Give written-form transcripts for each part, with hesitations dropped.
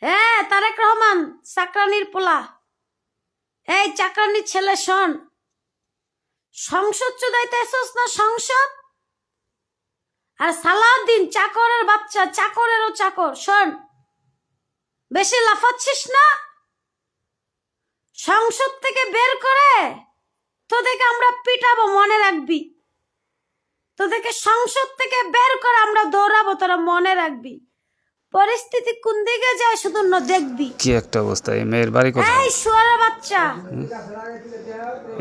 হ্যাঁ, তারেক রহমান চাকরানির পোলা। এই চাকরানির ছেলে শোন, সংসদ চুদাইতেছস না সংসদ? আর সালাউদ্দিন চাকরের বাচ্চা, চাকরেরও চাকর। শোন, বেশি লাফাচ্ছিস না। সংসদ থেকে বের করে তোদেরকে আমরা পিটাবো, মনে রাখবি। তোদেরকে সংসদ থেকে বের করে আমরা দৌড়াবো, তোরা মনে রাখবি। পরিস্থিতি কোন দিকে যায় শুধু দেখবি। কি একটা অবস্থা! এই মেয়ের বাড়ি কোথায়? এই শুয়ারের বাচ্চা,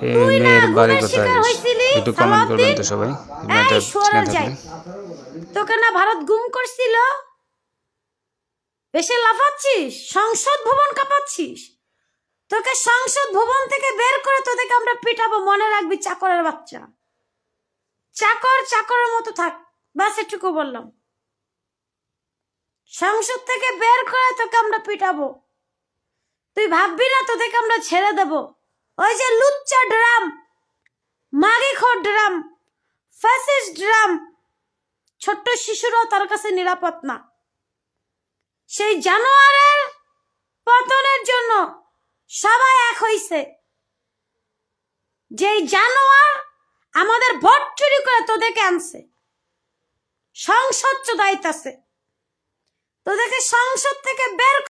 এই তুই না মেয়ের বাড়ি ঘুমের কোথায়? শিকার হইছিলি একটু কমেন্ট করবেন সালাউদ্দিন। তো সবাই, এই মেয়েটা শুয়ারের চিনে যাই, থাকলে। তোকে না ভারত গুম করছিল? বেশি লাফাচ্ছিস, সংসদ ভবন কাঁপাচ্ছিস। তোকে সংসদ ভবন থেকে বের করে তোদেরকে আমরা পিটাবো, মনে রাখবি। চাকরের বাচ্চা, চাকর চাকরের মতো থাক, বাস এটুকু বললাম। সংসদ থেকে বের করে তোকে আমরা পিটাবো। তুই ভাববি না তোদেরকে আমরা ছেড়ে দেব। ওই যে লুচ্চা ড্রাম, মাগিখোর ড্রাম, ফ্যাসিস্ট ড্রাম, ছোট্ট শিশুরাও তার কাছে নিরাপদ না। সেই জানোয়ারের পতনের জন্য সবাই এক হইছে। যেই জানোয়ার আমাদের ভোট চুরি করে তোদেরকে আনছে, সংসদ চুদাইতাছে, তোদেরকে সংসদ থেকে বের